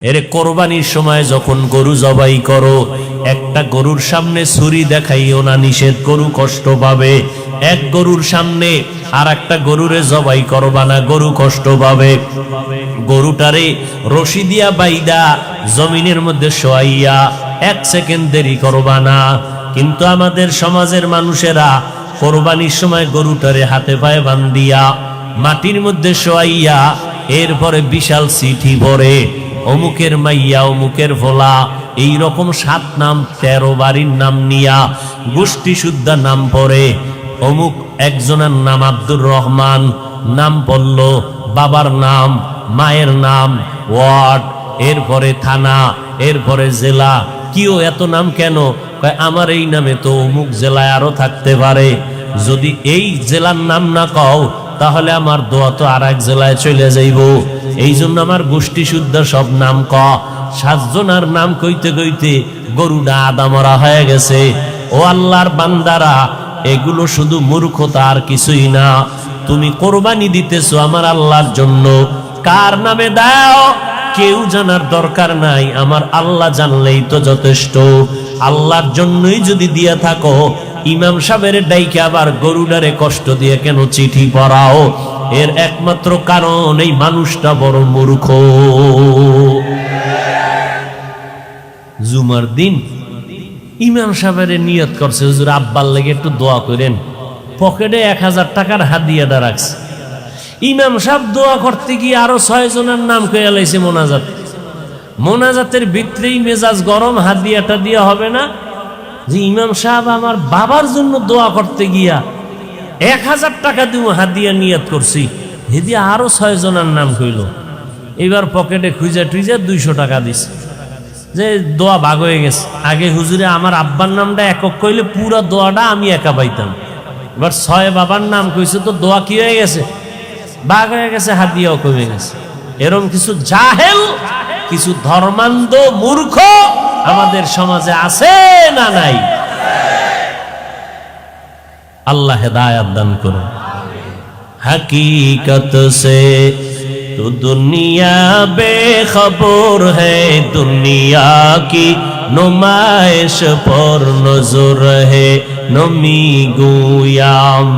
এর কোরবানির সময় যখন গরু জবাই করো, একটা গরুর সামনে ছুরি দেখাইও না, নিষেধ, গরু কষ্ট পাবে। এক গরুর সামনে আর একটা গরুরে জবাই করবা না, গরু কষ্ট পাবে। গরুটারে রশি দিয়া বাইদা জমিনের মধ্যে শোয়াইয়া 1 সেকেন্ড দেরি করবা না। কিন্তু আমাদের সমাজের মানুষেরা কোরবানির সময় গরুটারে হাতে পায়ে বান্ধিয়া মাটির মধ্যে শোয়াইয়া এরপরে বিশাল চিঠি ভরে অমুকের মাইয়া, অমুকের ভোলা, এইরকম 7 নাম 13 বাড়ির নাম নিয়া গোষ্ঠী শুদ্ধা নাম পড়ে। অমুক একজনের নাম আব্দুর রহমান, নাম পড়ল, বাবার নাম, মায়ের নাম, ওয়ার্ড, এরপরে থানা, এরপরে জেলা। কিও এত নাম কেন? আমার এই নামে তো অমুক জেলায় আরো থাকতে পারে, যদি এই জেলার নাম না কও তাহলে আমার দোয়া তো আর এক জেলায় চলে যাইব। এই জন্য আমার গোষ্ঠী শুদ্ধ সব নাম ক। 7 জনের নাম কইতে কইতে গরুটা আদা মরা হয়ে গেছে। ও আল্লাহর বান্দারা, এগুলো শুধু মূর্খতা আর কিছুই না। তুমি কোরবানি দিতেছো আমার আল্লাহর জন্য, কার নামে দাও কেউ জানার দরকার নাই, আমার আল্লাহ জানলেই তো যথেষ্ট। আল্লাহর জন্যই যদি দিয়া থাকো, ইমাম সাহেবের ডাইকে আবার গরুডারে কষ্ট দিয়ে কেন চিঠি পড়াও? এর একমাত্র কারণ এই মানুষটা বড় মূর্খ। জুমার দিন ইমাম সাহেবের নিয়ত করছে, হুজুর আব্বার লেগে একটু দোয়া করেন, পকেটে 1000 টাকার হাদিয়াটা রাখছে। ইমাম সাহেব দোয়া করতে গিয়ে আরো 6 জনের নাম কয়ে লাইছে মোনাজাত। মোনাজাতের ভিতরেই মেজাজ গরম, হাদিয়াটা দিয়া হবে না যে ইমাম সাহেব আমার বাবার জন্য দোয়া করতে গিয়া 1000 টাকা দিব হাদিয়া নিয়ত করছি, হেদিয়া আরো 6 জনের নাম কইল। এবার পকেটে খুঁজে টুইজে 200 টাকা দিছে, যে দোয়া ভাগ হয়ে গেছে। আগে হুজুরে আমার আব্বার নামটা একক কইলে পুরো দোয়াটা আমি একা পাইতাম, এবার 6 বাবার নাম কইছে তো দোয়া কি হয়ে গেছে, ভাগ হয়ে গেছে, হাদিয়াও কমে গেছে। এরকম কিছু জাহেল, কিছু ধর্মান্ধ মূর্খ আমাদের সমাজে আছে না নাই? আল্লাহ হেদায়েত দান করুন। হकीकत से तो दुनिया बेखबर है, दुनिया की नुमाइश पर नजर है, नमी गुयाम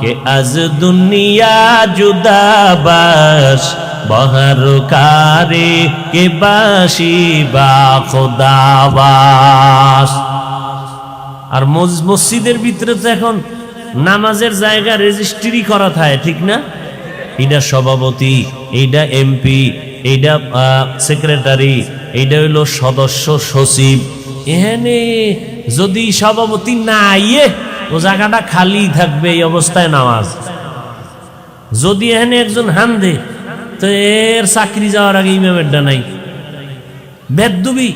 के आज दुनिया जुदा बाश बहर कारे के बाशी बा खुदाबास। আর মসজিদের ভিতরে তো এখন নামাজের জায়গা রেজিস্ট্রি করা থাকে, ঠিক না? এইটা সভাপতি, এইটা এমপি, এইটা সেক্রেটারি, এইটা হইলো সদস্য সচিব। এখানে যদি সভাপতি না আইয়ে ও জায়গাটা খালি থাকবে, এই অবস্থায় নামাজ। যদি এখানে একজন হান্দে তো এর চাকরি যাওয়ার আগে ইমামেরটা নাই, বেদবি।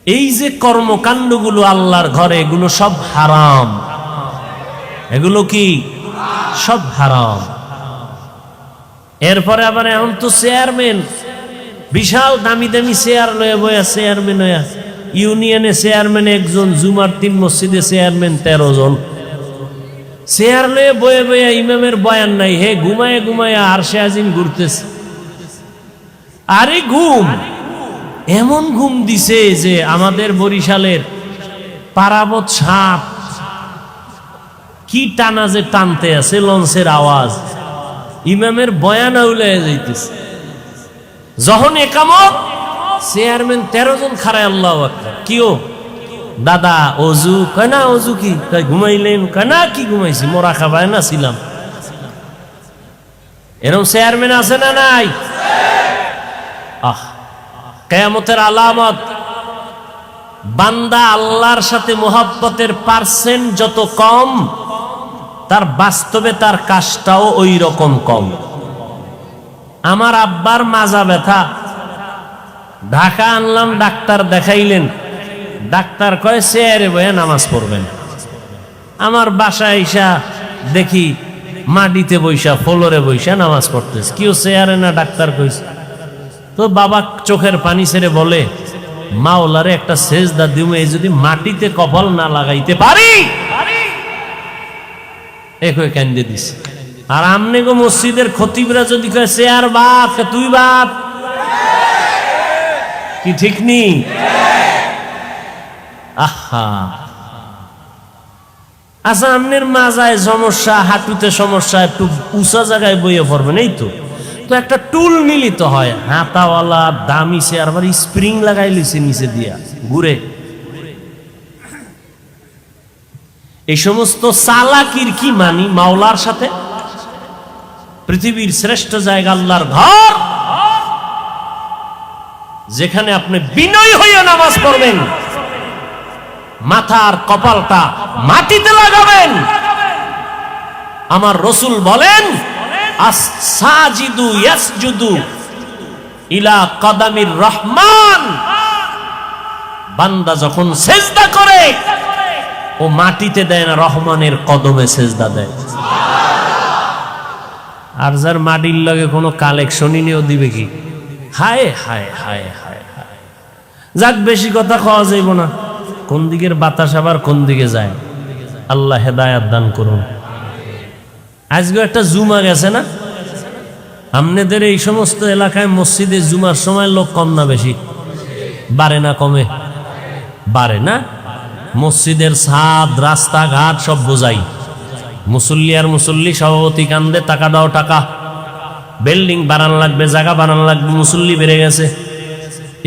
এই যে কর্মকাণ্ডগুলো আল্লাহর ঘরে, এগুলো সব হারাম। এগুলো কি সব হারাম। এরপরে আবার এখন তো চেয়ারম্যান, বিশাল দামি দামি চেয়ার লয়ে বয়া, চেয়ারম্যান হইয়া, ইউনিয়নে চেয়ারম্যান একজন, জুমার 3 মসজিদে চেয়ারম্যান 13 জন। চেয়ার লয়ে বয়ে বয়া ইমামের বয়ান নাই, হে ঘুমায় ঘুমায় আরশে আজিম ঘুরতেছে। আরে ঘুম, এমন ঘুম দিছে যে আমাদের বরিশালের পারাবত সাপ কি টানা যে টানতে আছে, লঞ্চের আওয়াজ, ইমামের বয়ান আউলায় যাইতেছে। যখন একামত, চেয়ারম্যান 13 জন খাড়ায় আল্লাহু আকবার। কিও দাদা অজু? কয় না। অজু কি? কয় ঘুমাইলেন? কয় না, কি ঘুমাইছি, মোরা খাবায় না ছিলাম। এরকম চেয়ারম্যান আছে না নাই? আহ, কিয়ামতের আলামত, বান্দা আল্লাহর সাথে মোহাব্বতের পার্সেন্ট যত কম, তার বাস্তবে তার কাজটাও ওই রকম কম। আমার আব্বার মাজা ব্যথা, ঢাকা আনলাম, ডাক্তার দেখাইলেন, ডাক্তার কয় চেয়ারে বয়ে নামাজ পড়বেন। আমার বাসায় আইসা দেখি মাটিতে বৈশা, ফ্লোরে বৈশা নামাজ পড়তেছে। কেউ চেয়ারে না, ডাক্তার কইছে। তো বাবা চোখের পানি ছেড়ে বলে, মাওলারে একটা সেজদা দিমু, এই যদি মাটিতে কপাল না লাগাইতে পারি। একই কান্দে দিছে। আর আমনে গো মসজিদের খতিবরা যদি কয় চেয়ার বাপ, তুই বাপ, কি ঠিক নি? আহা, আচ্ছা, আপনার মাজায় সমস্যা, হাঁটুতে সমস্যা, একটু উঁচা জায়গায় বইয়ে পড়বেন, এই তো। তো একটা টুল মিলিত হয়, হাতাওয়ালা দামি চেয়ার, আবার স্প্রিং লাগাই লিছে নিচে দিয়া ঘুরে। এই সমস্ত চালাকির কি মানি মাওলার সাথে? পৃথিবীর শ্রেষ্ঠ জায়গা আল্লাহর ঘর, যেখানে আপনি বিনয় হইয়া নামাজ পড়বেন, মাথার কপালটা মাটিতে লাগাবেন। আমার রাসূল বলেন, আস-সাজিদু ইয়াসজুদু ইলা কদামির রহমান। বান্দা যখন সেজদা করে, ও মাটিতে দেয় না, রহমানের কদমে সেজদা দেয়। আর যার মাটির লগে কোনো কালেকশনই নিয়েও দিবে কি? হায় হায় হায় হায় হায়। যাক, বেশি কথা খাওয়া যাইব না। কোন দিকের বাতাস আবার কোন দিকে যায়, আল্লাহ হেদায়াত দান করুন। আজকে একটা জুমা গেছে না, আপনাদের এই সমস্ত এলাকায় মসজিদে জুমার সময় লোক কম না বেশি? বাড়ে না কমে? বাড়ে না? মসজিদের ছাদ, রাস্তাঘাট সব বোঝাই, মুসল্লি আর মুসল্লি, সভাপতি কান্দে টাকা দাও টাকা, বিল্ডিং বানান লাগবে, জায়গা বানান লাগবে, মুসল্লি বেড়ে গেছে।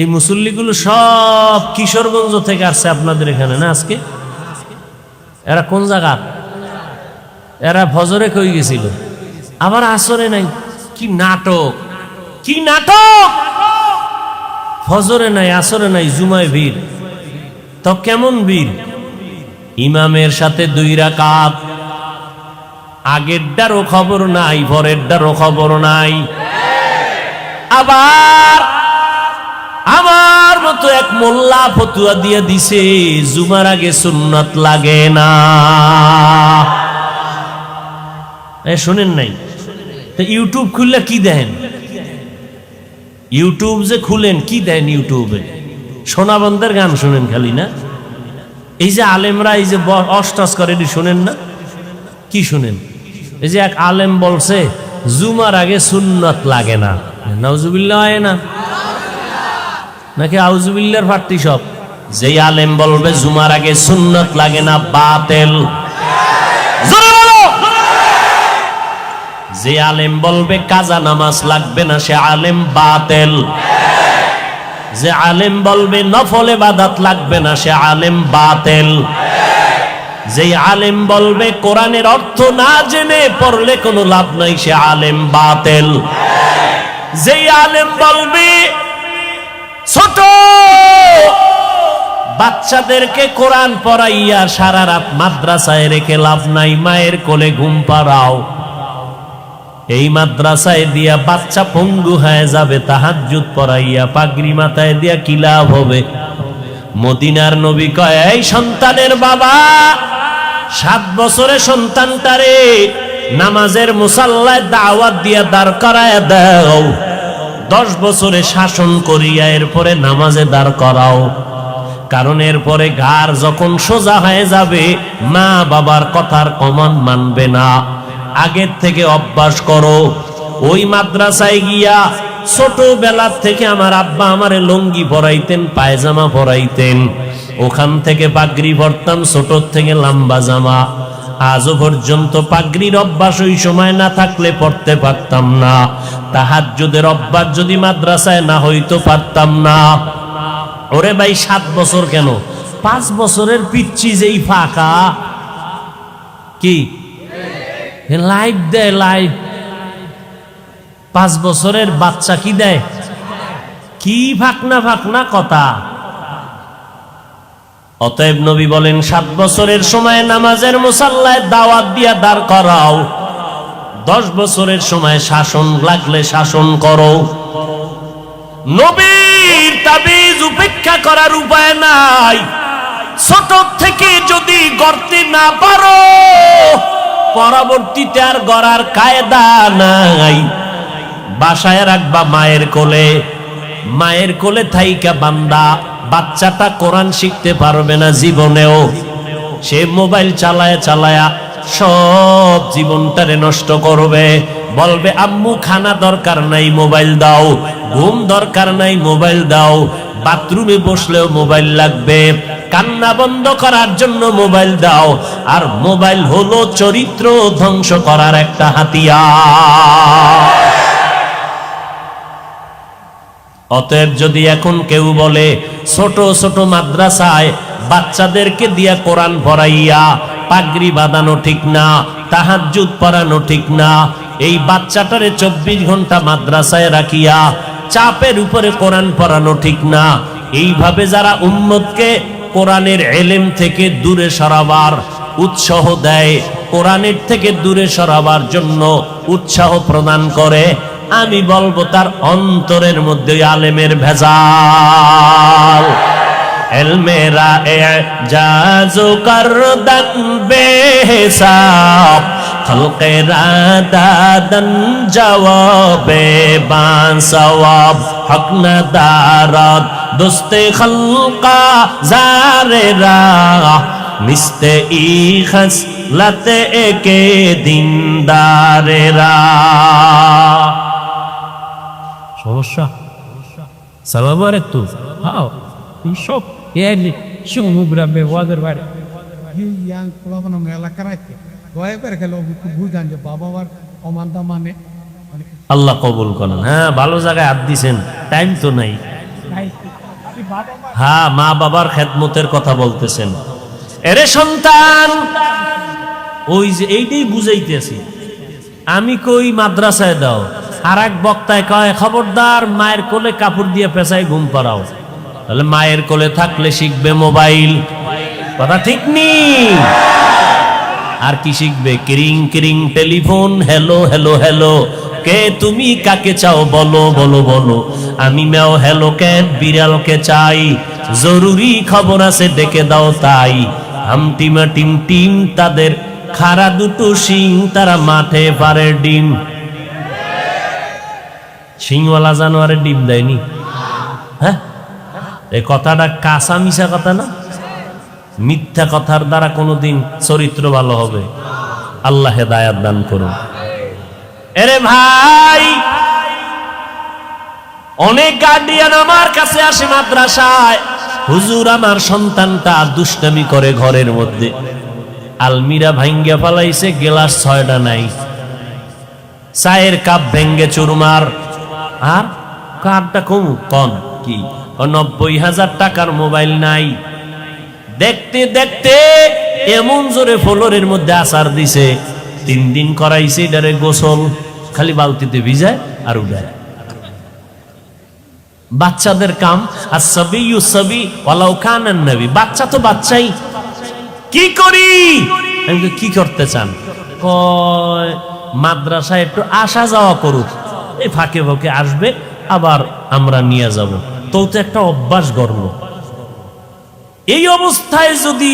এই মুসল্লিগুলো সব কিশোরগঞ্জ থেকে আসছে আপনাদের এখানে না আজকে? এরা কোন জায়গা? এরা ফজরে কই গেছিল, আবার আসরে নাই। কি নাটক, কি নাটক! ফজরে নাই, আসরে নাই, জুমায় ভিড়। তো কেমন ভিড়? ইমামের সাথে 2 রাকাত, আগেরটারও খবর নাই, পরেরটারও খবর নাই। আবার আমার মতো এক মোল্লা ফতুয়া দিয়ে দিছে, জুমার আগে সুন্নাত লাগে না। শুনেন নাই? তো ইউটিউব খুললে কি দেখেন? ইউটিউব যে খুলেন, কি দেন ইউটিউবে? সোনাবন্ধের গান শুনেন খালি না? এই যে আলেমরা এই যে অষ্টাস করে, শুনেন না? কি শুনেন? এই যে এক আলেম বলছে জুমার আগে সুন্নাত লাগে না। নাউজুবিল্লাহ হয় না নাকি আউজুবিল্লাহর ফাটতি সব? যেই আলেম বলবে জুমার আগে সুন্নাত লাগে না, বাতিল। জোরে বলো। যে আলেম বলবে কাজা নামাজ লাগবে না, সে আলেম বাতিল। যে আলেম বলবে নফল ইবাদত লাগবে না, সে আলেম বাতিল। যে আলেম বলবে কোরআনের অর্থ না জেনে পড়লে কোনো লাভ নাই, সে আলেম বাতিল। যে আলেম বলবে ছোট বাচ্চাদেরকে কোরআন পড়াইয়া সারা রাত মাদ্রাসায় রেখে লাভ নাই, মায়ের কোলে ঘুম পাড়াও। এই মাদ্রাসায় দিয়া বাচ্চা পঙ্গু হয়ে যাবে, তাহাজ্জুদ পড়াইয়া পাগড়ি মাথায় দিয়া কি লাভ হবে? মদিনার নবী কয়, এই সন্তানের বাবা, 7 বছরে সন্তানটারে নামাজের মুসাল্লায় দাওয়াত দিয়া দাঁড় করায় দাও, 10 বছরে শাসন করিয়া এরপরে নামাজে দাঁড় করাও। কারণ এরপরে ঘাড় যখন সোজা হয়ে যাবে, মা বাবার কথার কমান মানবে না। আগের থেকে অভ্যাস করো। ওই মাদ্রাসায় গিয়া ছোটবেলার থেকে আমার আব্বা আমারে লুঙ্গি পরাইতেন, পায়জামা পরাইতেন, ওখান থেকে পাগড়ি পরতাম, ছোট থেকে লম্বা জামা। আজও পর্যন্ত পাগড়ির অভ্যাস ওই সময় না থাকলে পড়তে পারতাম না। তাহাজ্জুদের অভ্যাস যদি মাদ্রাসায় না হইতো পারতাম না। ওরে ভাই, 7 বছর কেন, 5 বছরের পিচ্ছি যেই ফাঁকা, কি লাইভ দেয়, লাইভ। 5 বছরের বাচ্চা কি দেয়? কি ফাঁকনা ফাঁকনা কথা। অতএব নবী বলেন, 7 বছরের সময় নামাজের মুসাল্লায় দাওয়াত দিয়া দাঁড় করাও, 10 বছরের সময় শাসন লাগলে শাসন করো। নবীর তাবিজ উপেক্ষা করার উপায় নাই। ছোট থেকে যদি গড়তে না পারো, পরবর্তীতে আর গড়ার কায়দা নাই। বাসায় রাখবা মায়ের কোলে, মায়ের কোলে থাইকা বান্দা বাচ্চাটা কোরআন শিখতে পারবে না জীবনেও। সে মোবাইল চালায়া চালায়া সব জীবনটারে নষ্ট করবে। বলবে আম্মু খানা দরকার নাই, মোবাইল দাও। ঘুম দরকার নাই, মোবাইল দাও। বাথরুমে বসলেও মোবাইল লাগবে, কান্না বন্ধ করার জন্য মোবাইল দাও। আর মোবাইল হলো চরিত্র ধ্বংস করার একটা হাতিয়ার। অতএব যদি এখন কেউ বলে ছোট ছোট মাদ্রাসায় বাচ্চাদেরকে দিয়া কোরআন পড়াইয়া পাগড়ি বাঁধানো ঠিক না, তাহাজ্জুদ পড়ানো ঠিক না, এই বাচ্চাটারে 24 ঘন্টা মাদ্রাসায় রাখিয়া চাপের উপরে কোরআন পড়ানো ঠিক না, এইভাবে যারা উম্মতকে কোরআনের এলেম থেকে দূরে সরাবার উৎসাহ দেয়, কোরআনের থেকে দূরে সরাবার জন্য উৎসাহ প্রদান করে, আমি বলবো তার অন্তরের মধ্যে আলেমের ভেজাল। এলমেরা এজাজু করদান বেহিসাব, খলকেরা দাদান জওয়াবে বাসওয়াব, হক না দারাত দোস্তে খলকা জারেরা, মিস্তে ই খসলতে একে দিনদারেরা। সমস্যা সাবাবার একটু হাও সব এলি সমুদ্র ওয়াদের বাড়ি ইয়াং পোলাপান এলাকার আছে দয়া করে খেলো বুঝান যে বাবা মার অমানতা মানে আল্লাহ কবুল করেন। হ্যাঁ, ভালো জায়গায় হাত দিছেন, টাইম তো নাই। হ্যাঁ, মা বাবার খেদমতের কথা বলতেছেন। এরে সন্তান, ওই যে এইটাই বুঝাইতেছি আমি, কই মাদ্রাসায় দাও, আর এক বক্তায় কয় খবরদার মায়ের কোলে কাপড় দিয়ে পেঁচায় ঘুম পাড়াও। তাহলে মায়ের কোলে থাকলে শিখবে মোবাইল, কথা ঠিক নি? আর কি শিখবে? কিরিং কিরিং টেলিফোন, হ্যালো হ্যালো হ্যালো, কে তুমি কাকে চাও বলো বলো বলো, আমি ম্যাও হ্যালো ক্যাট বিড়ালকে চাই, জরুরি খবর আছে ডেকে দাও তাই। হামটিমা টিম টিম তাদের খাড়া দুটো শিং, তারা মাঠে পারে ডিম। শিংওয়ালা জানোয়ারের ডিম দেয়নি? হ্যাঁ, এই কথাটা কাঁচা মিশা কথা না? মিথ্যা কথার দ্বারা কোনোদিন চরিত্র ভালো হবে? আল্লাহ হেদায়াত দান করুন। এরে ভাই, অনেক গার্ডিয়ান আমার কাছে আসে মাদ্রাসায়, হুজুর আমার সন্তানটা দুষ্টামি করে ঘরের মধ্যে, আলমিরা ভাঙ্গা ফালাইছে, গ্লাস 6টা নাই, চায়ের কাপ ভেঙ্গে চুরমার, আর কারটা কমু কন কি 90,000 টাকার মোবাইল নাই। দেখতে দেখতে এমন জোরে ফ্লোরের মধ্যে আসার দিছে, 3 দিন করাইছে এটারে গোসল, খালি বালতিতে ভিজায় আর উড়ায়। বাচ্চাদের কাম আসবি ইউসবি ওয়ালাউ কানান নবী, বাচ্চা তো বাচ্চাই। কি করি? আমি কি করতে চান? কয় মাদ্রাসায় একটু আসা যাওয়া করুক, এই ফাঁকে ফাঁকে আসবে, আবার আমরা নিয়ে যাব। তো একটা অভ্যাস গড়ল। এই অবস্থায় যদি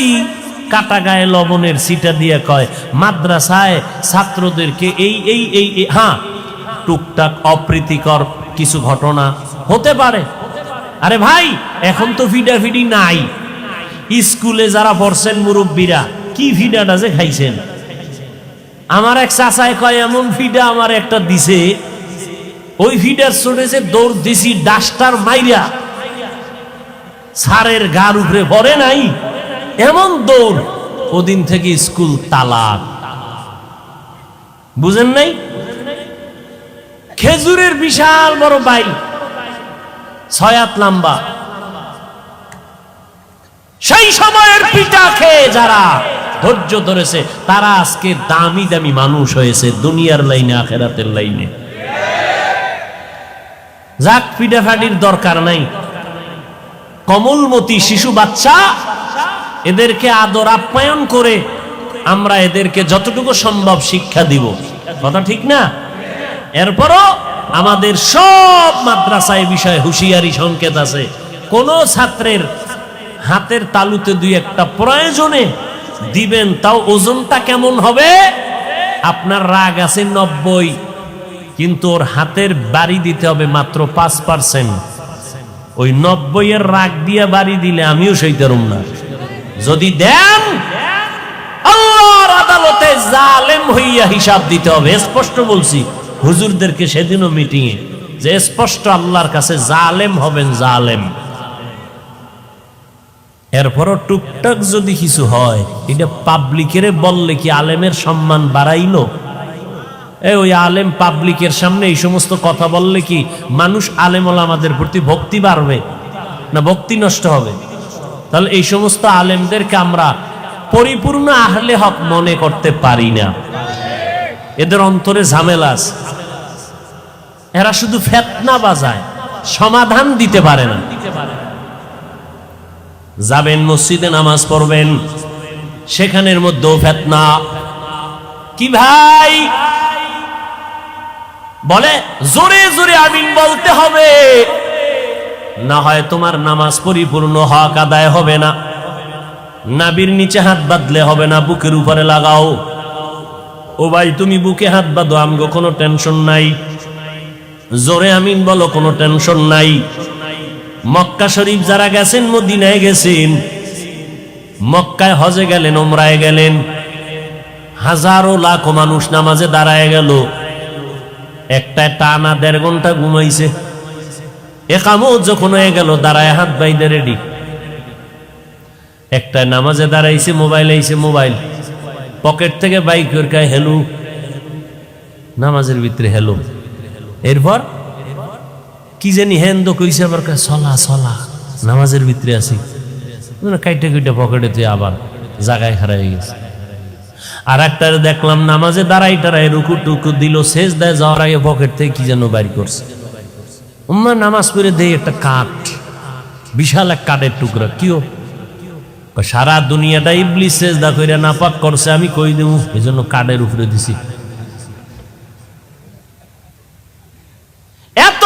কাটা গায়ে লবণের সিটা দিয়ে কয় মাদ্রাসায় ছাত্রদেরকে এই এই এই হ্যাঁ, টুকটাক অপ্রীতিকর কিছু ঘটনা হতে পারে। আরে ভাই, এখন তো ফিডাফিডি নাই। স্কুলে যারা পড়ছেন মুরব্বীরা, কি ফিডাটা যে খাইছেন। আমার এক চাচায় কয় এমন ফিডা আমার একটা দিছে, ওই ফিডার চড়েছে দৌড় দিছি ডাস্টার মাইরা, সারের গার উপরে ভরে নাই, এমন দৌড়। ওদিন থেকে স্কুল তালাক। বুঝেন নাই? খেজুরের বিশাল বড় বাইল, 6 হাত লম্বা, সেই সময়ের পিঠা খেয়ে যারা ধৈর্য ধরেছে তারা আজকে দামি দামি মানুষ হয়েছে, দুনিয়ার লাইনে আখেরাতের লাইনে। যাক, পিঠাফাটির দরকার নাই। কমলমতি শিশু বাচ্চা, এদেরকে আদর আপ্যায়ন করে আমরা এদেরকে যতটুকু সম্ভব শিক্ষা দিব, কথা ঠিক না? এরপরও আমাদের সব মাদ্রাসায় বিষয়ে হুঁশিয়ারি সংকেত আছে। কোন ছাত্রের হাতের তালুতে 2-1টা প্রয়োজনে দিবেন, তাও ওজনটা কেমন হবে? আপনার রাগ আছে 90, কিন্তু ওর হাতের বাড়ি দিতে হবে মাত্র 5%। ওই 90-এর রাগ দিয়ে বাড়ি দিলে আমিও সইতারুম না। যদি দেন, আল্লাহর আদালতে জালেম হইয়া হিসাব দিতে হবে। স্পষ্ট বলছি হুজুরদেরকে সেদিনও মিটিংয়ে, যে স্পষ্ট আল্লাহর কাছে জালেম হবেন, জালেম। এরপরও টুকটাক যদি কিছু হয়, এটা পাবলিকের বললে কি আলেমের সম্মান বাড়াইলো? ওই আলেম পাবলিকের সামনে এই সমস্ত কথা বললে কি মানুষ আলেম ওলামাদের প্রতি ভক্তি বাড়বে না ভক্তি নষ্ট হবে? তাহলে এই সমস্ত আলেমদেরকে আমরা পরিপূর্ণ আহলে হক মনে করতে পারি না। এদের অন্তরে ঝামেলা আছে, এরা শুধু ফিতনা বাজায়, সমাধান দিতে পারে না। যাবেন মসজিদে নামাজ পড়বেন, সেখানের মধ্যেও ফিতনা। কি ভাই বলে জোরে জোরে আমিন বলতে হবে, না হয় তোমার নামাজ পরিপূর্ণ হক আদায় হবে না। নাবির নিচে হাত বাঁধলে হবে না, বুকের উপরে লাগাও। ও ভাই তুমি বুকে হাত বাঁধো, আমগো কোনো টেনশন নাই, জোরে আমিন বলো, কোনো টেনশন নাই। মক্কা শরীফ যারা গেছেন, মদিনায় গেছেন, মক্কায় হজে গেলেন, ওমরায় গেলেন, হাজারো লাখো মানুষ নামাজে দাঁড়ায় গেল, একটা টানা 1.5 ঘন্টা ঘুমাইছে। একামত যখন হয়ে গেল, দাঁড়ায় হাত বাইদে রেডি। একটা নামাজে দাঁড়াইছে, মোবাইল আইছে, মোবাইল পকেট থেকে বাইক করে হেলু, নামাজের ভিতরে হেলু। এরপর কি জানি হেন্দ কইছে, আবার সলা সলা, নামাজের ভিতরে আছি, কাইটা কুইটা পকেটে তুই আবার জায়গায় খারাপ হয়ে গেছে। আর একটা দেখলাম নামাজে দাঁড়াই টাড়াই রুকু টুকু দিল, শেষ দেয় যাওয়ার আগে পকেট থেকে কি যেন বাইর করছে। উম্মা নামাজ পড়ে দেই একটা কাঠ, বিশাল এক কাঠের টুকরা। কিও? সারা দুনিয়াটা ইবলিস সেজদা কইরা নাপাক করছে, আমি কই দেব, এই জন্য কাঠের উপরে দিছি। এত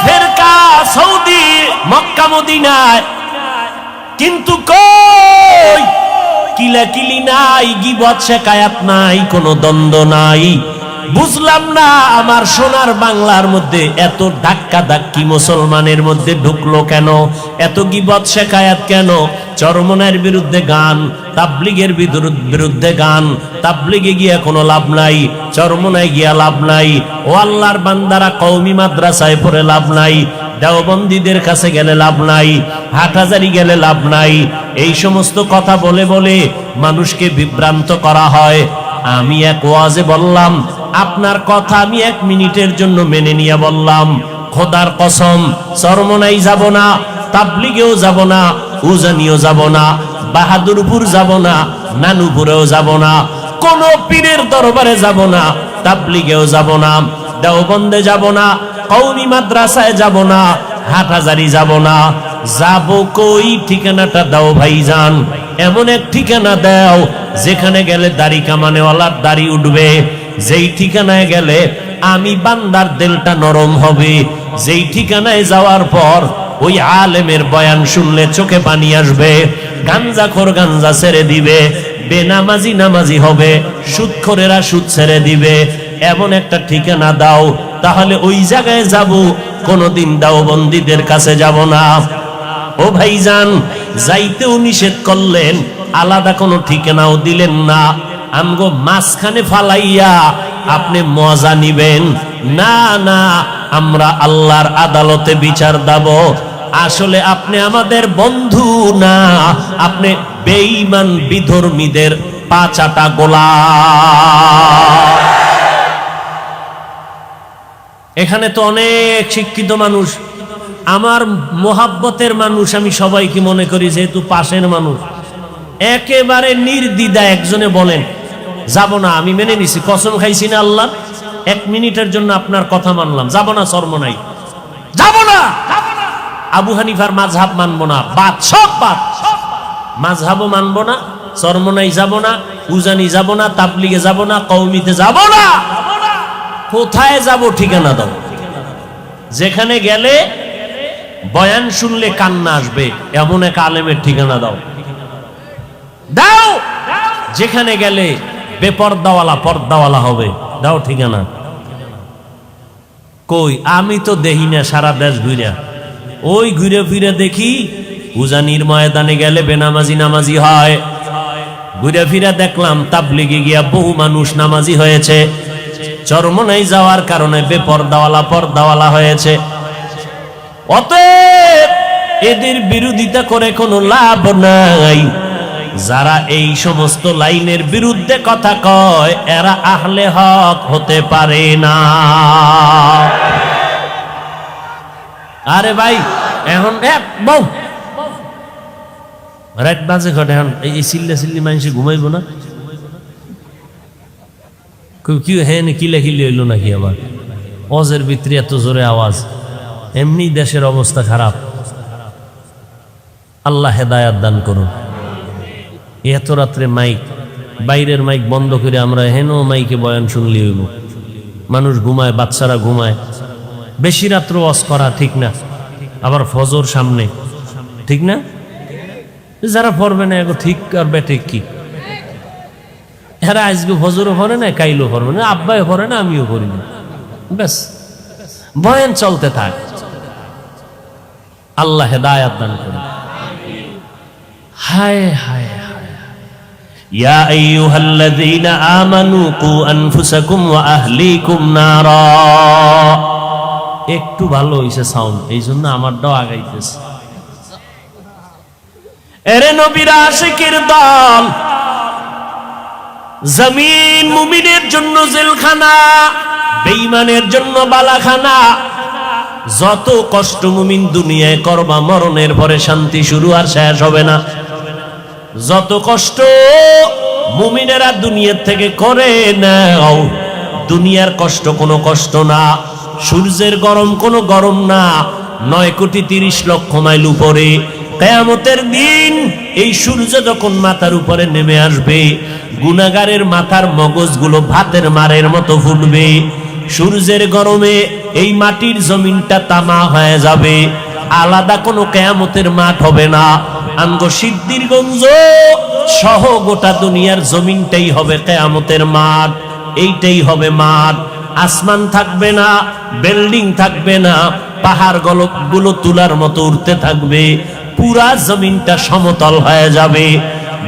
ফেরকা সৌদি মক্কা মদিনায়, কিন্তু কই কিলাকিলি নাই, গীবত শেকায়াত নাই, কোনো দ্বন্দ্ব নাই। বুঝলাম না আমার সোনার বাংলার মধ্যে এত ধাক্কা ধাক্কি মুসলমানের মধ্যে ঢুকলো কেন? এত গীবত শেকায়াত কেন? চরমনার বিরুদ্ধে গান, তাবলিগের বিরুদ্ধে গান। তাবলিগে গিয়া কোনো লাভ নাই, চরমনায় গিয়া লাভ নাই। ও আল্লাহর বান্দারা, কওমি মাদ্রাসায় পড়ে লাভ নাই, দেওবন্দীদের কাছে গেলে লাভ নাই, হাটহাজারি গেলে লাভ নাই। এই সমস্ত কথা বলে বলে মানুষকে বিভ্রান্ত করা হয়। আমি এক ওয়াজে বললাম, আপনার কথা আমি 1 মিনিটের জন্য মেনে নিয়ে বললাম, খোদার কসম চরমনাই যাব না, তাবলিগেও যাব না, উজানিও যাব না, বাহাদুরপুর যাব না, নানুপুরেও যাব না, কোন পীরের দরবারে যাব না, তাবলিগেও যাব না, দেওবন্দে যাব না, কওমি মাদ্রাসায় যাব না, হাটহাজারি যাব না। যাব কই? ঠিকানাটা দাও ভাইজান, এমন এক ঠিকানা দাও যেখানে গেলে দাড়ি কামানেওয়ালার দাড়ি উঠবে, যেই ঠিকানায় গেলে আমি বান্দার দিলটা নরম হবে, যেই ঠিকানায় যাওয়ার পর ওই আলেমের বয়ান শুনলে চোখে পানি আসবে, গাঞ্জাখোর গাঞ্জা ছেড়ে দিবে, বেনামাজি নামাজি হবে, সুদখোরেরা সুদ ছেড়ে দিবে। এমন একটা ঠিকানা দাও, তাহলে ওই জায়গায় যাব, কোনদিন দেওবন্দীদের কাছে যাব না। ও ভাইজান, যাইতেও নিষেধ করলেন, আলাদা কোনো ঠিকানাও দিলেন না। আমগো মাঝখানে ফালাইয়া আপনি মজা নিবেন না? না, আমরা আল্লাহর আদালতে বিচার দেব। আসলে আপনি আমাদের বন্ধু না, আপনি বেঈমান বিধর্মীদের পাচাটা গোলাম। এখানে তো অনেক শিক্ষিত মানুষ, আমার মোহাব্বতের মানুষ, আমি সবাইকে মনে করি, যেহেতু পাশের মানুষ। একেবারে নির্দ্বিধা একজনে বলেন, যাব না, আমি মেনে নিছি, কসম খাইছি না আল্লাহ, 1 মিনিটের জন্য আপনার কথা মানলাম, যাব না, চরমনাই যাব না, আবু হানিফার মাযহাব মানবো না, বাদ, সব বাদ, মাযহাবও মানবো না, চরমনাই যাব না, উজানি যাব না, তাবলিগে যাব না, কওমিতে যাব না। কোথায় যাব? ঠিকানা দাও, যেখানে গেলে বয়ান শুনলে কান্না আসবে, এমন এক আলেমের ঠিকানা দাও। দাও, যেখানে গেলে বেপর্দাওয়ালা পর্দাওয়ালা হবে, দাও ঠিকানা। কই? আমি তো দেখি না, সারা দেশ ঘুরে, ওই ঘুরে ফিরে দেখি উজানির ময়দানে গেলে বেনামাজি নামাজি হয়, ঘুরে ফিরে দেখলাম তাবলিগে গিয়া বহু মানুষ নামাজি হয়েছে, চরমনাই যাওয়ার কারণে বেপর্দাওয়ালা পর্দাওয়ালা হয়েছে। অতএব এদের বিরোধিতা করে কোনো লাভ নাই। যারা এই সমস্ত লাইনের বিরুদ্ধে কথা কয় এরা আহলে হক হতে পারে না। আরে ভাই এখন বউ রাত বাজে ঘটে, এখন এই চিল্লা চিল্লি মানুষে ঘুমাইব না? কি হ্যাঁ কিলে কিলে হইল নাকি আবার? অজের ভিতরে এত জোরে আওয়াজ, এমনি দেশের অবস্থা খারাপ। আল্লাহ হেদায়াত দান করুন। এত রাত্রে মাইক, বাইরের মাইক বন্ধ করে আমরা হেন মাইকে বয়ান শুনলি হইব। মানুষ ঘুমায়, বাচ্চারা ঘুমায়, বেশি রাত্র ওয়াজ করা ঠিক না। আবার ফজর সামনে, ঠিক না? যারা পড়বে না এগো ঠিক আর বেঠিক কি? এরা আজকে ফজরও পড়ে না, কাইলও পড়বে না, আব্বাই পড়ে না, আমিও পড়ি না, ব্যাস বয়ান চলতে থাক। আল্লাহ হেদায়াত দান করুন। হায় হায় হায়, ইয়া আইয়ুহাল্লাযীনা আমানু কু আনফুসাকুম ওয়া আহলিকুম নারা। একটু ভালো হইছে সাউন্ড, এই জন্য আমারটাও আগাইতেছে। এরে নবীর আশিকের দল, জমিন মুমিনের জন্য জেলখানা, বেঈমানের জন্য বালাখানা। যত কষ্ট মুমিন দুনিয়ায় করবা, মরণের পরে শান্তি শুরু আর শেষ হবে না। যত কষ্ট মুমিনেরা দুনিয়ার থেকে করে নাও, দুনিয়ার কষ্ট কোনো কষ্ট না, সূর্যের গরম কোনো গরম না। 9,30,00,000 মাইল উপরে কিয়ামতের দিন এই সূর্য যখন মাথার উপরে নেমে আসবে, গুনাহগারের মাথার মগজগুলো ভাতের মারের মতো ফুটবে। সূর্যের গরমে এই মাটির জমিনটা তামা হয়ে যাবে, আলাদা কোনো কিয়ামতের মাঠ হবে না। আমগো সিদ্ধিরগঞ্জ সহ গোটা দুনিয়ার জমিনটাই হবে কিয়ামতের মাঠ। এইটাই হবে মাঠ। আসমান থাকবে না, বিল্ডিং থাকবে না, পাহাড় গুলো তুলার মতো উঠতে থাকবে, পুরা জমিনটা সমতল হয়ে যাবে।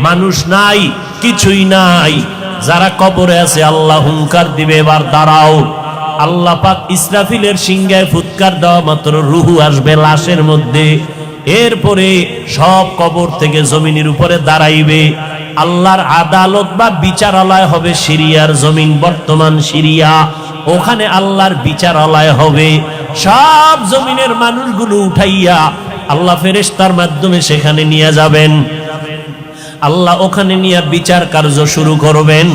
মানুষ নাই, কিছুই নাই। যারা কবরে আছে আল্লাহ হুঙ্কার দিবে, এবার দাঁড়াও। আল্লাহ পাক ইসরাফিলের সিংহায় ফুৎকার দেওয়া মাত্র রুহু আসবে লাশের মধ্যে। এরপরে সব কবর থেকে জমিনের উপরে দাঁড়াইবে। আল্লাহর আদালত বা বিচারালয় হবে সিরিয়ার জমিন, বর্তমান সিরিয়া। ওখানে আল্লাহর বিচারালয় হবে। সব জমিনের মানুষগুলো উঠাইয়া আল্লাহ ফেরেশতার মাধ্যমে সেখানে নিয়ে যাবেন। আল্লাহ ওখানে নিয়ে বিচার কার্য শুরু করবেন।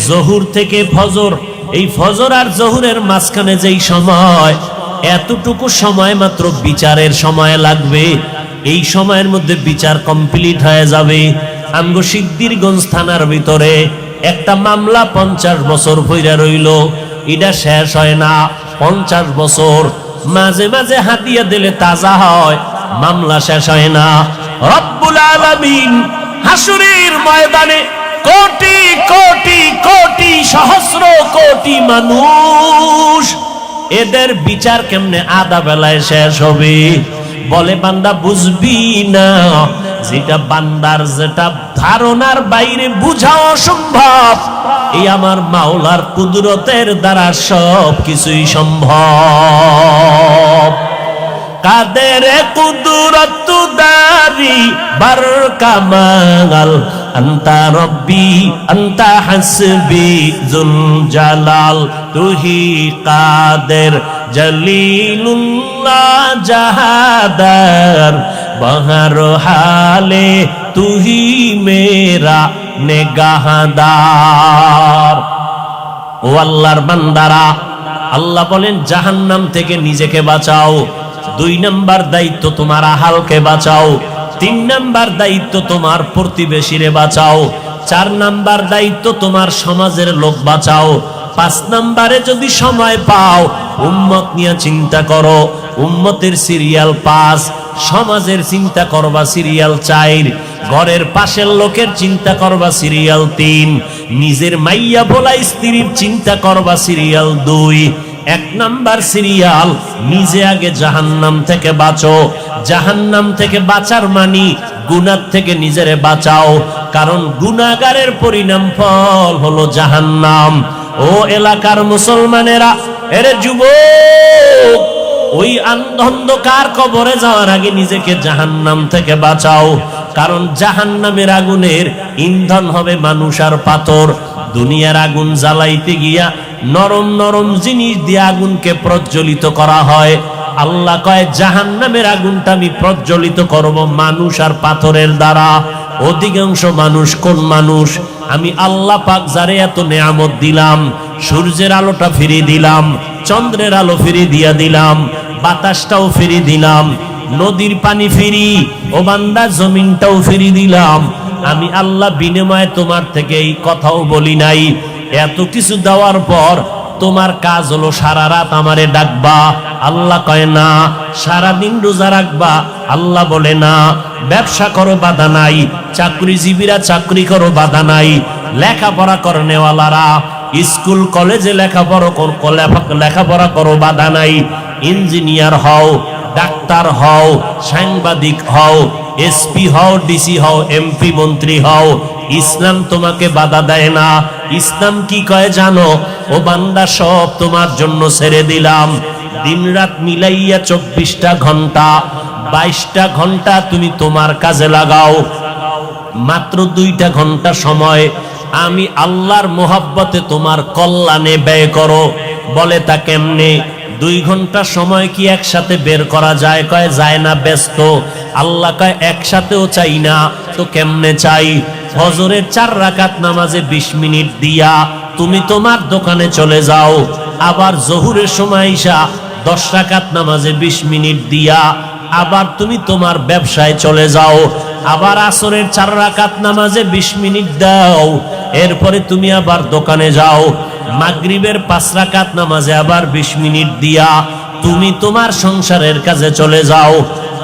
জহুর থেকে ফজর, এই ফজর আর জহুরের মাঝখানে যেই সময়, এতটুকু সময় মাত্র বিচারের সময় লাগবে। এই সময়ের মধ্যে বিচার কমপ্লিট হয়ে যাবে। আমগো সিদ্ধিরগঞ্জ থানার ভিতরে একটা মামলা 50 বছর পইরা রইল, এটা শেষ হয় না। 50 বছর মাঝে মাঝে হাতিয়া দিলে তাজা হয়, মামলা শেষ হয় না। রব্বুল আলামিন হাসরের ময়দানে কোটি কোটি কোটি সহস্র কোটি মানুষ, এদের বিচার কেমনে আধা বেলায় শেষ হবে? বলে বান্দা বুঝবি না, যেটা বান্দার যেটা ধারণার বাইরে বুঝা অসম্ভব, এই আমার মাওলার কুদরতের দ্বারা সব কিছুই সম্ভব। কাদের কুদরত দারি বার কামাল, আন্তা রব্বি আন্তা হাসবি জুল জালাল, তুহি কাদের জলিলুল্লাহ জাহাদার, বহর হালে তুহি মেরা নেগাহদার। ও আল্লাহর বান্দারা, আল্লাহ বলেন জাহান্নাম থেকে নিজেকে বাঁচাও। 2 নাম্বার দায়িত্ব তোমার আহালকে বাঁচাও। 3 নাম্বার দায়িত্ব তোমার প্রতিবেশীরে বাঁচাও। 4 নাম্বার দায়িত্ব তোমার সমাজের লোক বাঁচাও। 5 নাম্বারে যদি সময় পাও উম্মত নিয়ে চিন্তা করো। উম্মতের সিরিয়াল 5, সমাজের চিন্তা করবা সিরিয়াল 4, ঘরের পাশের লোকের চিন্তা করবা সিরিয়াল 3, নিজের মাইয়া বলা স্ত্রীর চিন্তা করবা সিরিয়াল 2। 1 নাম্বার সিরিয়াল, নিজে আগে জাহান্নাম থেকে বাঁচো। জাহান্নাম থেকে বাঁচার মানি গুনাহ থেকে নিজেরে বাঁচাও, কারণ গুনাহগারের পরিণাম ফল হলো জাহান্নাম। ও এলাকার মুসলমানেরা, এরে যুবক, ওই অন্ধকার কবরে যাওয়ার আগে নিজেকে জাহান্নাম থেকে বাঁচাও, কারণ জাহান্নামের আগুনের ইন্ধন হবে মানুষ আর পাথর। দুনিয়ার আগুন জ্বালাইতে গিয়া নরম নরম জিনিস দিয়ে আগুনকে প্রজ্বলিত করা হয়। আল্লাহ কয় জাহান্নামের আগুনটা আমি প্রজ্বলিত করব মানুষ আর পাথরের দ্বারা। অধিকাংশ মানুষ কোন মানুষ? আমি আল্লাহ পাক যারে এত নেয়ামত দিলাম, সূর্যের আলোটা ফিরিয়ে দিলাম, চন্দ্রের আলো ফিরিয়ে দিয়া দিলাম, বাতাসটাও ফিরিয়ে দিলাম, নদীর পানি ফিরি, ও বান্দা জমিনটাও ফিরিয়ে দিলাম। আমি আল্লাহ বিনিময়ে তোমার থেকে এই কথাও বলি নাই। এত কিছু দেওয়ার পর তোমার কাজ হলো সারা রাত আমারে ডাকবা। আল্লাহ কয় না। সারাদিন রোজা রাখবা। আল্লাহ বলে না। ব্যবসা করো, বাধা নাই। চাকরিজীবীরা চাকরি করো, বাধা নাই। লেখাপড়া করনেওয়ালারা স্কুল কলেজে লেখাপড়া করো, বাধা নাই। ইঞ্জিনিয়ার হও, ডাক্তার হও, সাংবাদিক হও, এসপি হও, ডিসি হও, এমপি মন্ত্রী হও, ইসলাম তোমাকে বাধা দেয় না। ইসলাম কি কয় জানো? ও বান্দা, সব তোমার জন্য ছেড়ে দিলাম। দিন রাত মিলাইয়া 24টা ঘন্টা, 22টা ঘন্টা তুমি তোমার কাজে লাগাও। মাত্র 2টা ঘন্টা সময় আমি আল্লাহর মোহাব্বতে তোমার কল্যাণে ব্যয় করো। বলে তা কেমনে? 2 ঘন্টা সময় কি একসাথে বের করা যায়? কয় যায় না, ব্যস্ত। আল্লাহ কয় একসাথেও চাই না, তো কেমনে চাই? ফজরের 4 রাকাত নামাজে 20 মিনিট দিয়া তুমি তোমার দোকানে চলে যাও। আবার জোহরের সময় ঈশা 10 রাকাত নামাজে 20 মিনিট দিয়া আবার তুমি তোমার ব্যবসায় চলে যাও। আবার আসরের 4 রাকাত নামাজে 20 মিনিট দাও, এরপরে তুমি আবার দোকানে যাও। মাগরিবের 5 রাকাত নামাজে আবার 20 মিনিট দিয়া তুমি তোমার সংসারের কাজে চলে যাও।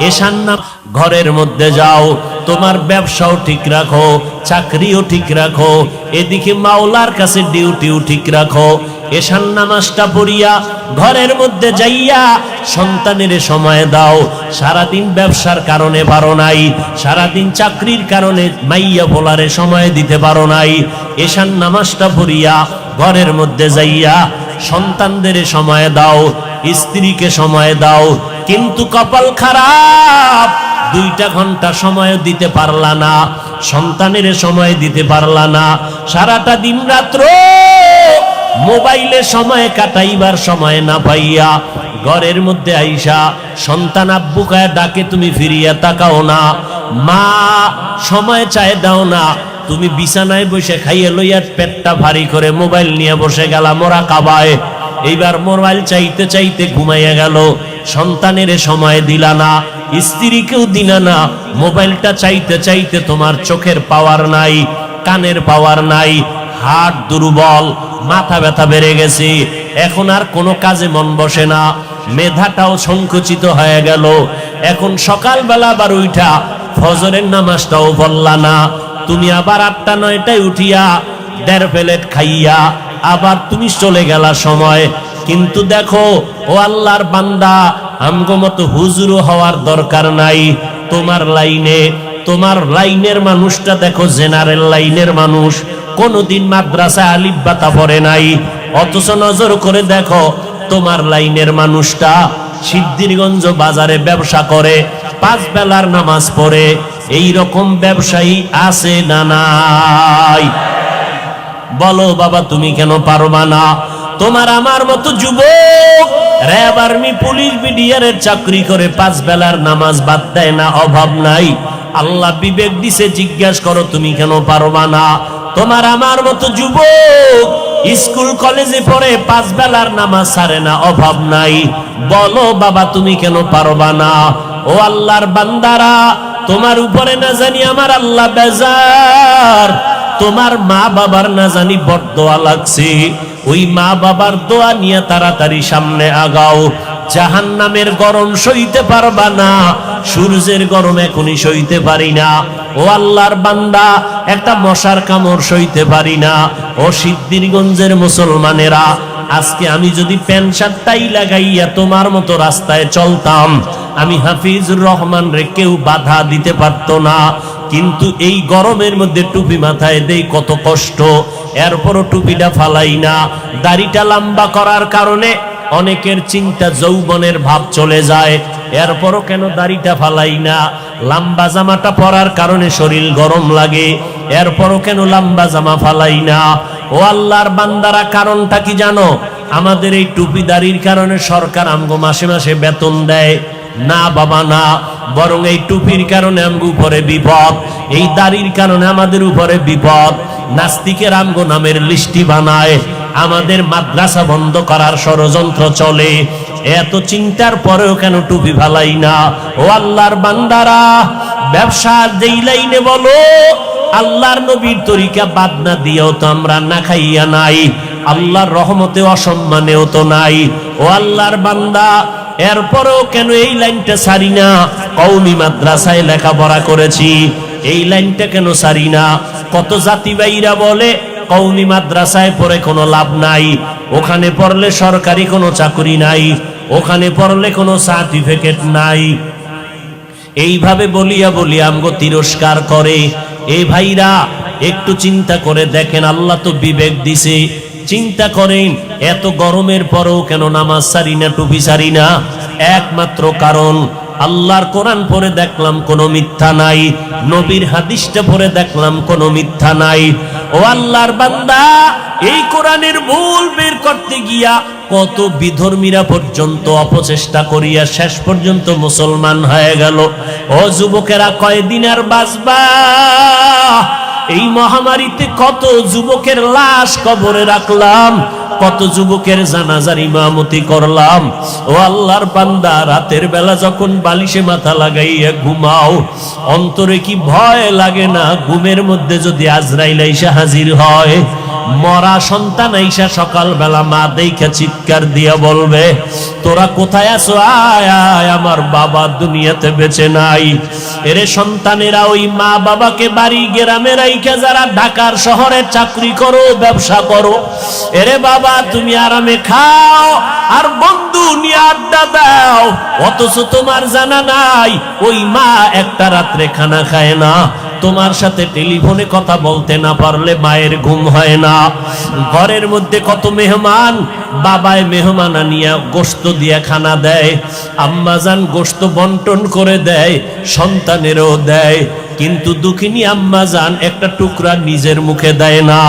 এশার নামাজ ঘরের মধ্যে যাও, তোমার ব্যবসাও ঠিক রাখো, চাকরিও ঠিক রাখো, এদিকে মাওলার কাছে ডিউটিও ঠিক রাখো। এশার নামাজটা পড়িয়া ঘরের মধ্যে যাইয়া সন্তানের সময় দাও। সারাদিন ব্যবসার কারণে পারো নাই, সারাদিন চাকরির কারণে মাইয়া পোলারে সময় দিতে পারো নাই। এশার নামাজটা পড়িয়া ঘরের মধ্যে যাইয়া সন্তানদের সময় দাও, স্ত্রীকে সময় দাও। কিন্তু কপাল খারাপ, 2টা ঘন্টা সময় দিতে পারলা না, সন্তানের সময় দিতে পারলা না। সারাটা দিন রাত্র মোবাইলে সময় কাটাইবার সময় না পাইয়া ঘরের মধ্যে আইসা সন্তান আব্বু কায়া ডাকে, তুমি ফিরিয়া তাকাও না। মা সময় চায় দাও না, তুমি বিছানায় বসে খাইয়ে লইয়া পেটটা ভারী করে মোবাইল নিয়ে বসে গেলা মোরা কাবায়। এইবার মোবাইল চাইতে চাইতে ঘুমাইয়া গেল, সন্তানের সময় দিলা না, স্ত্রীকেও দিলা না। মোবাইলটা চাইতে চাইতে তোমার চোখের পাওয়ার নাই, কানের পাওয়ার নাই, হাত দুর্বল, মাথা ব্যথা বেড়ে গেছে, এখন আর কোনো কাজে মন বসে না, মেধাটাও সংকুচিত হয়ে গেল। এখন সকালবেলা আবার উঠা ফজরের নামাজটাও পড়লা না, তুমি আবার 8টা 9টায় উঠিয়া 1.5 প্লেট খাইয়া আবার তুমি চলে গেলা সময়। কিন্তু দেখো ও আল্লাহর বান্দা, আমগো মতো হুজুর হওয়ার দরকার নাই। তোমার লাইনের মানুষটা দেখো, জেনারেল লাইনের মানুষ, কোনদিন মাদ্রাসা আলিফ বাতা পড়ে নাই, অথচ নজর করে দেখো তোমার লাইনের মানুষটা সিদ্ধিরগঞ্জ বাজারে ব্যবসা করে, 5 বেলার নামাজ পড়ে। এই রকম ব্যবসায়ী আছে না নাই? বলো বাবা, তুমি কেন পারবা না? তোমার আমার মতো যুবক র্যাব, আর্মি, পুলিশ, বিডিআরের চাকরি করে 5 বেলার নামাজ বাদ দেয় না, অভাব নাই। আল্লাহ বিবেক দিছে, জিজ্ঞাসা করো তুমি কেন পারবা না? তোমার আমার মতো যুবক স্কুল কলেজে পড়ে 5 বেলার নামাজ ছাড়ে না, অভাব নাই। বলো বাবা, তুমি কেন পারবা না? ও আল্লাহর বান্দারা, তোমার উপরে না জানি আমার আল্লাহ বেজার, তোমার মা বাবার না জানি বরদোয়া লাগছে। ওই মা বাবার দোয়া নিয়ে তাড়াতাড়ি সামনে আগাও। জাহান্নামের গরম সইতে পারবা না, সূর্যের গরম এখনই সইতে পারি না। ও আল্লাহর বান্দা, একটা মশার কামড় সইতে পারি না। ও সিদ্ধিরগঞ্জের মুসলমানেরা, আজকে আমি যদি প্যান্ট শার্টটাই লাগাইয়া তোমার মতো রাস্তায় চলতাম, আমি হাফিজুর রহমান রে কেউ বাধা দিতে পারতো না। কিন্তু এই গরমের মধ্যে টুপি মাথায় দেই, কত কষ্ট, এরপরও টুপিটা ফালাই না। দাড়িটা লম্বা করার কারণে অনেকের চিন্তা যৌবনের ভাব চলে যায়, এরপরও কেন দাড়িটা ফালাই না? লম্বা জামাটা পরার কারণে শরীর গরম লাগে, এরপরও কেন লম্বা জামা ফালাই না? ও আল্লাহর বান্দারা, কারণটা কি জানো? আমাদের এই টুপি দাড়ির কারণে সরকার আমগো মাসে মাসে বেতন দেয় না বাবা, না, বরং এই টুপির কারণে আমগো উপরে বিপদ, এই দাড়ির কারণে আমাদের উপরে বিপদ। নাস্তিকের আমগো নামের লিস্টি বানায়, আমাদের মাদ্রাসা বন্ধ করার ষড়যন্ত্র চলে। এত চিন্তার পরেও কেন টুপি ফালাই না? ও আল্লাহর বান্দারা, ব্যবসার যেই লাইনে বলো, আল্লাহর নবীর তরিকা বাদ না দিয়েও তো আমরা না খাইয়া নাই, আল্লাহর রহমতে অসম্মানেও তো নাই। ও আল্লাহর বান্দা, এরপরেও কেন এই লাইনটা সারি না? কওমি মাদ্রাসায় লেখাপড়া করেছি, এই লাইনটা কেন সারি না? কত জাতিবাইরা বলে কওমি মাদ্রাসায় পড়ে কোনো লাভ নাই, ওখানে পড়লে সরকারি কোনো চাকরি নাই, ওখানে পড়লে কোনো সার্টিফিকেট নাই। এইভাবে বলিয়া বলিয়া আমগো তিরস্কার করে। এই ভাইরা, একটু চিন্তা করে দেখেন, আল্লাহ তো বিবেক দিছে, চিন্তা করেন এত গরমের পরেও কেন নামাজ সারি না, টুপি সারি না? একমাত্র কারণ, আল্লাহর কোরআন পড়ে দেখলাম কোনো মিথ্যা নাই, নবীর হাদিসটা পড়ে দেখলাম কোনো মিথ্যা নাই। ও আল্লাহর বান্দা, এই কোরআনের ভুল বের করতে গিয়া কত বিধর্মীরা পর্যন্ত অপচেষ্টা করিয়া শেষ পর্যন্ত মুসলমান হয়ে গেল। ও যুবকেরা, কয়দিন আর বাঁচবা? এই মহামারীতে কত যুবকের লাশ কবরে রাখলাম, কত যুবকের জানাজার ইমামতি করলাম। ও আল্লাহর বান্দা, রাতের বেলা যখন বালিশে মাথা লাগাইয়া ঘুমাও, অন্তরে কি ভয় লাগে না? ঘুমের মধ্যে যদি আজরাইল আইসা হাজির হয়, মরা সন্তান আইসা সকালবেলা মা দেইখা চিৎকার দিয়া বলবে, তোরা কোথায় আছো? আয় আয়, আমার বাবা দুনিয়াতে বেঁচে নাই। এরে সন্তানেরা, ওই মা বাবাকে বাড়ি গ্রামে রাইখা যারা ঢাকার শহরে চাকরি করো, ব্যবসা করো, এরে বাবা তুমি আরামে খাও আর বন্ধু নিয়ে আড্ডা দাও, অথচ তোমার জানা নাই ওই মা একটা রাত্রে খানা খায় না। তোমার সাথে টেলিফোনে কথা বলতে না পারলে মায়ের ঘুম হয় না। ঘরের মধ্যে কত মেহমান, বাবায় মেহমান আনিয়া গোশত দিয়া খানা দেয়, আম্মাজান গোশত বন্টন করে দেয়, সন্তানেরও দেয়, কিন্তু দুঃখিনী আম্মাজান একটা টুকরা নিজের মুখে দেয় না।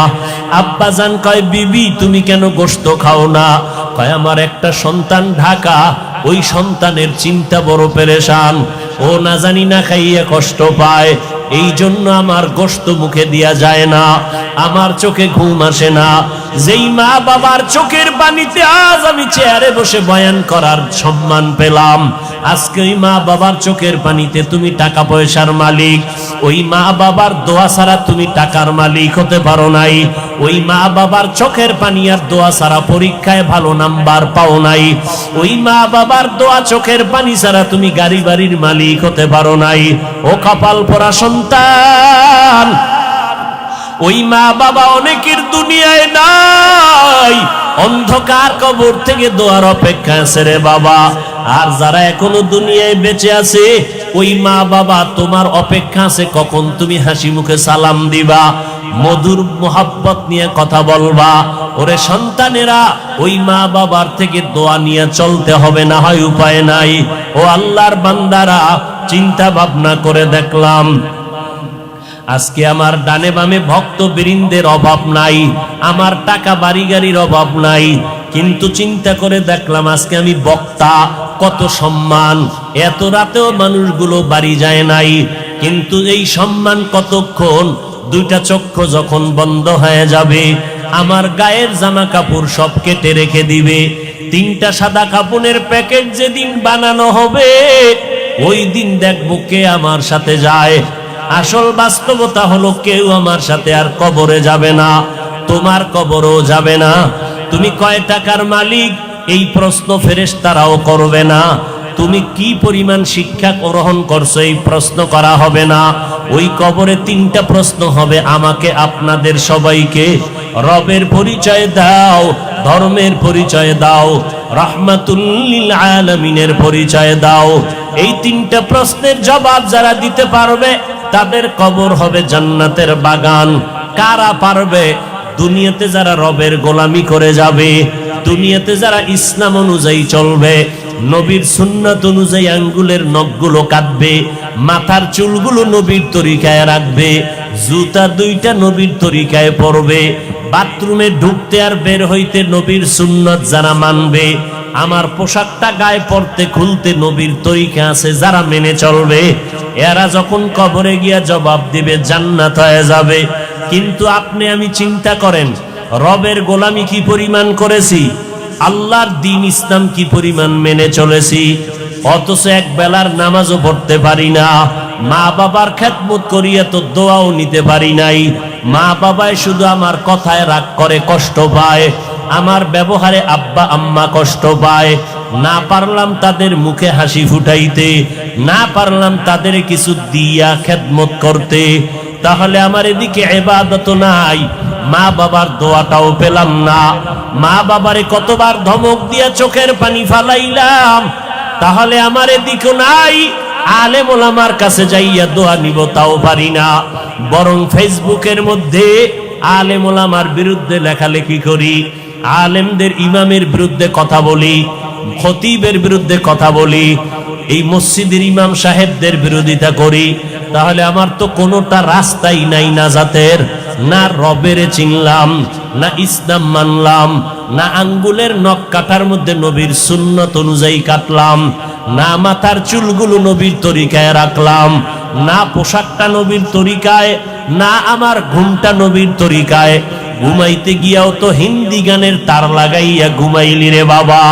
আব্বাজান কয়, বিবি তুমি কেন গোশত খাও না? কয়, আমার একটা সন্তান ঢাকা, ওই সন্তানের চিন্তা বড় পেরেশান, ও না জানি না খাইয়া কষ্ট পায়, এই জন্য আমার গোশত মুখে দিয়া যায় না, আমার চোখে ঘুম আসে না। যেই মা বাবার চোখের পানিতে আজ আমি চেয়ারে বসে বয়ান করার সম্মান পেলাম, আজকে ওই মা বাবার চোখের পানিতে তুমি টাকা পয়সার মালিক। ওই মা বাবার দোয়া ছাড়া তুমি টাকার মালিক হতে পারো নাই। ওই মা বাবার চোখের পানি আর দোয়া ছাড়া পরীক্ষায় ভালো নাম্বার পাও নাই। ওই মা বাবার দোয়া চোখের পানি ছাড়া তুমি গাড়ি বাড়ির মালিক হতে পারো নাই। ও কপাল পোড়া সন্তান, ওই মা বাবা অনেকের দুনিয়ায় নাই, অন্ধকার কবর থেকে দোয়ার অপেক্ষা আছে রে বাবা। আর যারা এখনো দুনিয়ায় বেঁচে আছে, ওই মা বাবা তোমার অপেক্ষা আছে কখন তুমি হাসি মুখে সালাম দিবা, মধুর মোহাব্বত নিয়ে কথা বলবা। ওরে সন্তানেরা, ওই মা বাবার থেকে দোয়া নিয়ে চলতে হবে, না হয় উপায় নাই। ও আল্লাহর বান্দারা, চিন্তা ভাবনা করে দেখলাম আজকে আমার ডানে বামে ভক্ত বৃন্দের অভাব নাই, আমার টাকা বাড়ি গাড়ির অভাব নাই, কিন্তু চিন্তা করে দেখলাম আজকে আমি বক্তা, কত সম্মান, এত রাতেও মানুষগুলো বাড়ি যায় নাই, কিন্তু এই সম্মান কতক্ষণ? দুইটা চক্ষু যখন বন্ধ হয়ে যাবে, আমার গায়ের জামা কাপড় সব কেটে রেখে দিবে। তিনটা সাদা কাপড়ের প্যাকেট যেদিন বানানো হবে, ওই দিন দেখবো কে আমার সাথে যায়। আসল বাস্তবতা হলো কেউ আমার সাথে আর কবরে যাবে না, তোমার কবরও যাবে না। তুমি কয় টাকার মালিক, এই প্রশ্ন ফেরেশতারাও করবে না। তুমি কি পরিমাণ শিক্ষা গ্রহণ করছো, এই প্রশ্ন করা হবে না। ওই কবরে তিনটা প্রশ্ন হবে, আমাকে, আপনাদের সবাইকে। রবের পরিচয় দাও, ধর্মের পরিচয় দাও, রাহমাতুল লিল আলামিনের পরিচয় দাও। এই তিনটা প্রশ্নের জবাব যারা দিতে পারবে, তাদের কবর হবে জান্নাতের বাগান। কারা পারবে? দুনিয়াতে যারা রবের গোলামি করে যাবে, দুনিয়াতে যারা ইসলাম অনুযায়ী চলবে, নবীর সুন্নাত অনুযায়ী আঙ্গুলের নখগুলো কাটবে, মাথার চুলগুলো নবীর তরিকায় রাখবে, জুতা দুইটা নবীর তরিকায় পরবে, বাথরুমে ঢুকতে আর বের হইতে নবীর সুন্নাত যারা মানবে, আমার পোশাকটা গায়ে পরতে খুলতে নবীর তরিকা আছে যারা মেনে চলবে, এরা যখন কবরে গিয়া জবাব দিবে জান্নাত হয়ে যাবে। কিন্তু আপনি আমি চিন্তা করেন, রবের গোলামি কি পরিমাণ করেছি, আল্লাহর দ্বীন ইসলাম কি পরিমাণ মেনে চলেছি, অথচ এক বেলার নামাজও পড়তে পারি না, মা বাবার খেদমত করিয়া তো দোয়াও নিতে পারি নাই, মা বাবায় শুধু আমার কথায় রাগ করে কষ্ট পায়, আমার ব্যবহারে আব্বা আম্মা কষ্ট পায়, না পারলাম তাদের মুখে হাসি ফুটাইতে, না পারলাম তাদের কিছু দিয়া খেদমত করতে, তাহলে আমার এদিকে ইবাদত নাই, মা বাবার দোয়াটাও পেলাম না, মা বাবারে কতবার ধমক দিয়া চোখের পানি ফালাইলাম, তাহলে আমার এদিকে নাই, আলেম ওলামার কাছে যাইয়া দোয়া নিব তাও পারি না, বরং ফেসবুকের মধ্যে আলেম ওলামার বিরুদ্ধে লেখালেখি করি, আলেমদের ইমামের বিরুদ্ধে কথা বলি, খতিবের বিরুদ্ধে কথা বলি, এই মসজিদের ইমাম সাহেবদের বিরোধিতা করি, তাহলে আমার তো কোনোটা রাস্তাই নাই নাজাতের, না রবের চিনলাম, না ইসলাম মানলাম, না আঙ্গুলের নখ কাটার মধ্যে নবীর সুন্নত অনুযায়ী কাটলাম, না মাথার চুলগুলো নবীর তরিকায় রাখলাম, না পোশাকটা নবীর তরিকায়, না আমার ঘুমটা নবীর তরিকায়, ঘুমাইতে গিয়াও তো হিন্দি গানের তার লাগাইয়া ঘুমাইলি রে বাবা।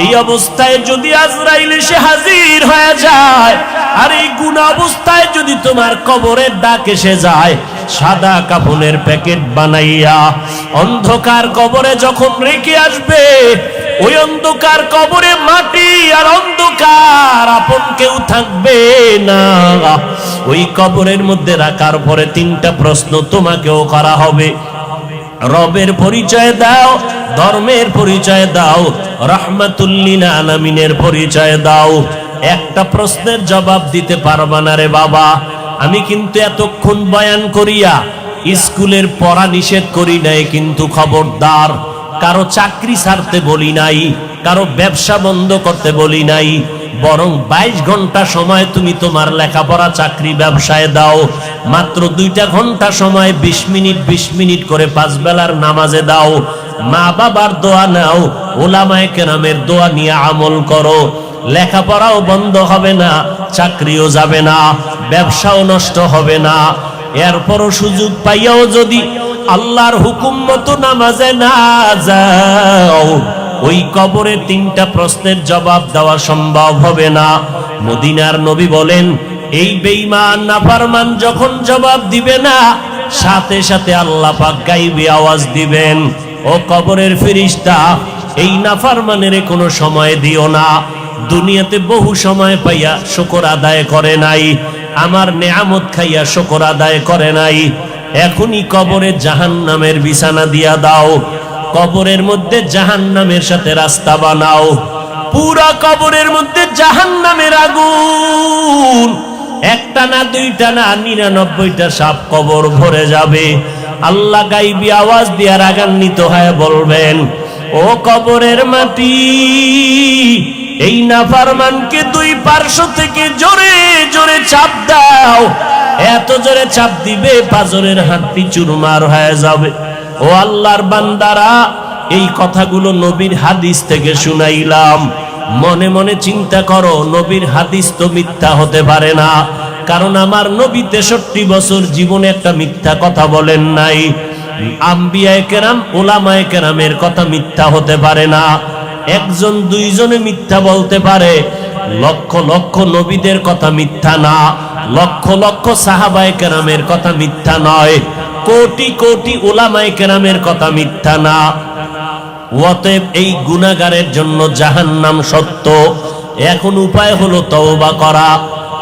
এই অবস্থায় যদি আজরাইল এসে হাজির হয়ে যায়, আর এই গুনাহ অবস্থায় যদি তোমার কবরের ডাক এসে যায়, সাদা কাফনের প্যাকেট বানাইয়া অন্ধকার কবরে যখন রেখে আসবে, ওই অন্ধকার কবরে মাটি আর অন্ধকার, আপন কেউ থাকবে না। ওই কবরের মধ্যে রাখার পরে তিনটা প্রশ্ন তোমাকেও করা হবে, রবের পরিচয় দাও, ধর্মের পরিচয় দাও, রাহমাতুল লিল আলামিনের পরিচয় দাও। একটা প্রশ্নের জবাব দিতে পারবা না রে বাবা। আমি কিন্তু এতক্ষণ বয়ান করিয়া স্কুলের পড়া নিষেধ করি নাই, কিন্তু খবরদার কারো চাকরি ছাড়তে বলি নাই, কারো ব্যবসা বন্ধ করতে বলি নাই, বরং 22 ঘন্টা সময় তুমি তোমার লেখাপড়া চাকরি ব্যবসায় দাও, মাত্র 2টা ঘন্টা সময় 20 মিনিট করে 5 বেলার নামাজে দাও, মা বাবার দোয়া নাও, ওলামায়ে কেরামের দোয়া নিয়ে আমল করো, লেখাপড়াও বন্ধ হবে না, চাকরিও যাবে না, ব্যবসাও নষ্ট হবে না। এরপরও সুযোগ পাইয়াও যদি আল্লাহর হুকুম মতো নামাজে না যাও, ওই কবরে 3টা প্রশ্নের জবাব দেওয়া সম্ভব হবে না। মদিনার নবী বলেন, এই বেঈমান নাফরমান যখন জবাব দিবে না, সাথে সাথে আল্লাহ পাক গায়বী আওয়াজ দিবেন, ও কবরের ফেরেশতা, এই নাফরমানের কোনো সময় দিও না, দুনিয়াতে বহু সময় পাইয়া শুকর আদায় করে নাই, আমার নেয়ামত খাইয়া শুকর আদায় করে নাই, এখনই কবরে জাহান্নামের বিছানা দিয়া দাও, কবরের মধ্যে জাহান্নামের সাথে রাস্তা বানাও, পুরা কবরের মধ্যে জাহান্নামের আগুন, একটা না 2টা না 99টা সাপ কবর ভরে যাবে। আল্লাহ গায়বী আওয়াজ দিয়া রাগান্বিত হয়ে বলবেন, ও কবরের মাটি, এই নাফরমানকে 2 পার্শ্ব থেকে জোরে জোরে চাপ দাও, এত জোরে চাপ দিবে পাজরের হাড্ডি চুরমার হয়ে যাবে। ও আল্লাহর বান্দারা, এই কথাগুলো নবীর হাদিস থেকে শুনাইলাম, মনে মনে চিন্তা করো, নবীর হাদিস তো মিথ্যা হতে পারে না, কারণ আমার নবী 63 বছর জীবনে একটা মিথ্যা কথা বলেন নাই। আম্বিয়ায়ে কেরাম, ওলামায়ে কেরামের কথা মিথ্যা হতে পারে না, 1জন 2জনে মিথ্যা বলতে পারে, লক্ষ লক্ষ নবীদের কথা মিথ্যা না, লক্ষ লক্ষ সাহাবায়ে কেরামের কথা মিথ্যা নয়, কোটি কোটি উলামায়ে কেরামের কথা মিথ্যা না। অতএব এই গুনাহগারের জন্য জাহান্নাম সত্য। এখন উপায় হলো তওবা করা।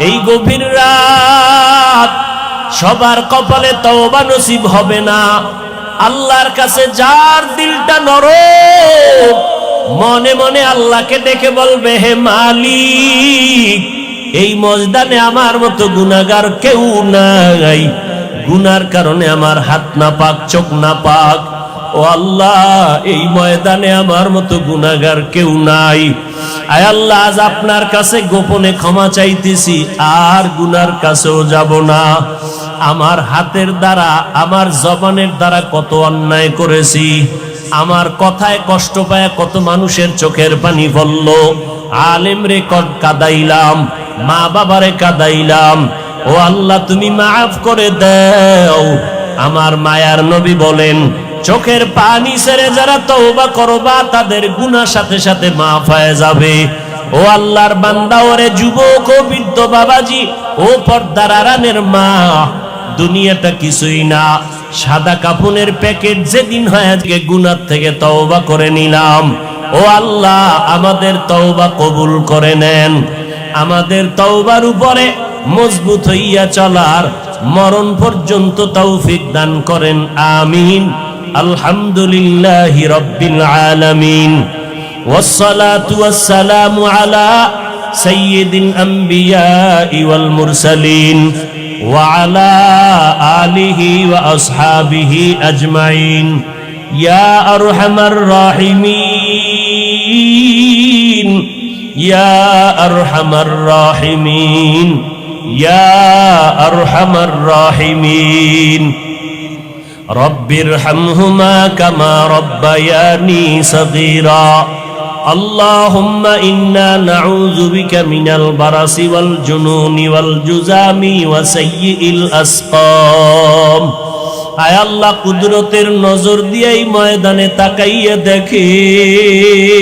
এই গভীর রাত সবার কপালে তওবা নসিব হবে না। আল্লাহর কাছে যার দিলটা নরম, মনে মনে আল্লাহকে ডেকে বলবে, হে মালিক, এই ময়দানে আমার মতো গুনাহগার কেউ নাই, গুনার কারণে আমার হাত না পাক, চোখ না পাক, ও আল্লাহ, এই ময়দানে আমার মতো গুনাহগার কেউ নাই। আয় আল্লাহ, আজ আপনার কাছে গোপনে ক্ষমা চাইতেছি, আর গুনার কাছেও যাব না। আমার হাতের দ্বারা, আমার জবানের দ্বারা কত অন্যায় করেছি, আমার কথায় কষ্ট পায় কত মানুষের চোখের পানি পড়ল, আলেম রে কাদাইলাম, মা বাবারে কাদাইলাম। ও আল্লাহ, তুমি মাফ করে দাও। আমার মায়ার নবী বলেন, চোখের পানি ছেড়ে যারা তওবা করবা তাদের গুনাহ সাথে সাথে মাফ হয়ে যাবে। ও আল্লাহর বান্দা, ওরে যুবক ও বৃদ্ধ বাবাজি, ও পর্দার আড়ালের মা, দুনিয়াটা কিছুই না, সাদা কাফনের প্যাকেট। যেদিন হয় আজকে গুনাহ থেকে তওবা করে নিলাম। ও আল্লাহ, আমাদের তওবা কবুল করে নেন। আমাদের তওবার উপরে মজবুত হইয়া চলার মরণ পর্যন্ত তৌফিক দান করেন, আমিন। আলহামদুলিল্লাহি রাব্বিল আলামিন, ওয়াসসালাতু ওয়াসসালামু আলা সাইয়্যিদিল আমবিয়াই ওয়াল মুরসালিন ওয়া আলা আলিহি ওয়া আসহাবিহি আজমাইন। ইয়া আরহামার রাহিমিন, ইয়া আরহামার রাহিমিন, ইয়া আরহামার রাহিমিন। রব্বিরহামহুমা কামা রব্বায়ানি সগীরা। আল্লাহুম্মা ইন্না নাউযু বিকা মিনাল বারাসি ওয়াল জুনুনি ওয়াল জুজামি ওয়া সাইয়্যিল আসকাম। আয় আল্লাহ, কুদরতের নজর দিয়ে এই ময়দানে তাকাইয়া দেখেন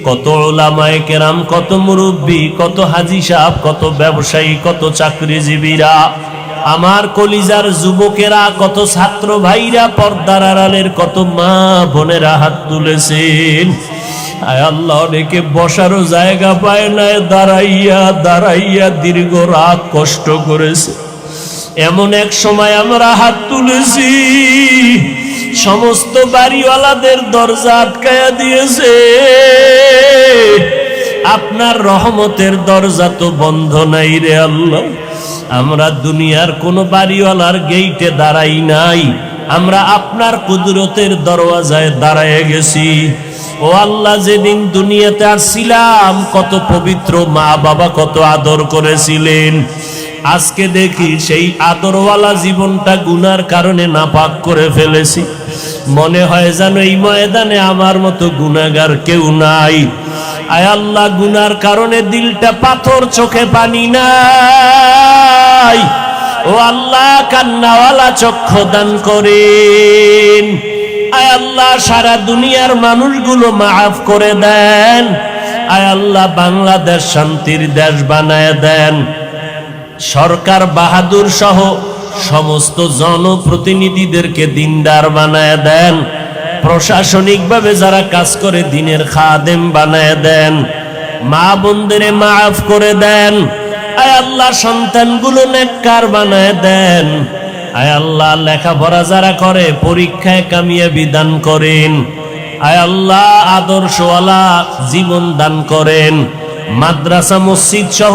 কত উলামায়ে কেরাম, কত মুরব্বী, কত হাজী সাহেব, কত ব্যবসায়ী, কত চাকরিজীবীরা, আমার কলিজার যুবকেরা, কত ছাত্র ভাইরা, পর্দার আড়ালের কত মা বোনেরা হাত তুলেছেন। আয় আল্লাহ, অনেকে বসারও জায়গা পায় না, দাঁড়াইয়া দাঁড়াইয়া দীর্ঘ রাত কষ্ট করেছে। এমন এক সময় আমরা হাত তুলেছি, সমস্ত বাড়িওয়ালাদের দরজা আটকায়া দিয়েছে। আপনার রহমতের দরজা তো বন্ধ নাই রে আল্লাহ। আমরা দুনিয়ার কোন বাড়িওয়ালার গেইটে দাঁড়াই নাই, আমরা আপনার কুদরতের দরওয়াজায় দাঁড়ায় গেছি। ও আল্লাহ, যেদিন দুনিয়াতে আসছিলাম কত পবিত্র মা বাবা কত আদর করেছিলেন, আজকে দেখি সেই আদরওয়ালা জীবনটা গুনার কারণে নাপাক করে ফেলেছি। মনে হয় যেন এই ময়দানে আমার মতো গুনাহগার কেউ নাই। আয় আল্লাহ, গুনার কারণে দিলটা পাথর, চোখে পানি নাই। ও আল্লাহ, কান্নাওয়ালা চক্ষু দান করেন। আয় আল্লাহ, সারা দুনিয়ার মানুষগুলো মাফ করে দেন। আয় আল্লাহ, বাংলাদেশ শান্তির দেশ বানায় দেন। সরকার বাহাদুর সহ সমস্ত জনপ্রতিনিধিদেরকে দিনদার বানায় দেন। প্রশাসনিকভাবে যারা কাজ করে দিনের খাদেম বানায় দেন। মা বোনদের মাফ করে দেন। আয় আল্লাহ, সন্তানগুলো নেককার বানায় দেন। আয় আল্লাহ, লেখাপড়া যারা করে পরীক্ষায় কামিয়াবি দান করেন। আয় আল্লাহ, আদর্শওয়ালা জীবন দান করেন। মাদ্রাসা মসজিদ সহ